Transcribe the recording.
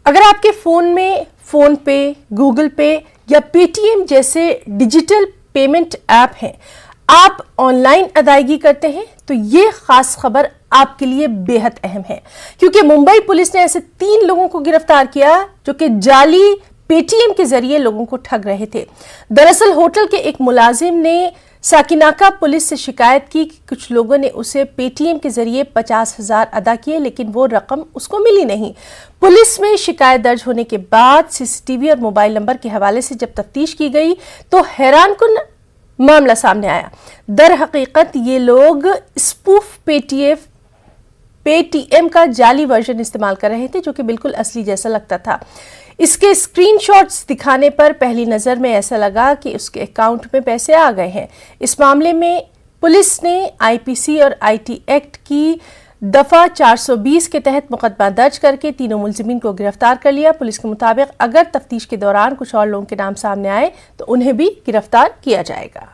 اگر آپ کے فون میں فون پے، گوگل پے یا پے ٹی ایم جیسے ڈیجیٹل پیمنٹ ایپ ہیں، آپ آن لائن ادائیگی کرتے ہیں تو یہ خاص خبر آپ کے لیے بے حد اہم ہے، کیونکہ ممبئی پولیس نے ایسے 3 لوگوں کو گرفتار کیا جو کہ جعلی پے ٹی ایم کے ذریعے لوگوں کو ٹھگ رہے تھے۔ دراصل ہوٹل کے ایک ملازم نے ساکناکا پولیس سے شکایت کی کہ کچھ لوگوں نے اسے پے ٹی ایم کے ذریعے 50,000 ادا کیے لیکن وہ رقم اس کو ملی نہیں۔ پولیس میں شکایت درج ہونے کے بعد سی سی ٹی وی اور موبائل نمبر کے حوالے سے جب تفتیش کی گئی تو حیران کن معاملہ سامنے آیا۔ در حقیقت یہ لوگ اسپوف پے ٹی ایم کا جعلی ورژن استعمال کر رہے تھے جو کہ بالکل اصلی جیسا لگتا تھا۔ اس کے اسکرین شاٹس دکھانے پر پہلی نظر میں ایسا لگا کہ اس کے اکاؤنٹ میں پیسے آ گئے ہیں۔ اس معاملے میں پولیس نے آئی پی سی اور آئی ٹی ایکٹ کی دفعہ 420 کے تحت مقدمہ درج کر کے تینوں ملزمین کو گرفتار کر لیا۔ پولیس کے مطابق اگر تفتیش کے دوران کچھ اور لوگوں کے نام سامنے آئے تو انہیں بھی گرفتار کیا جائے گا۔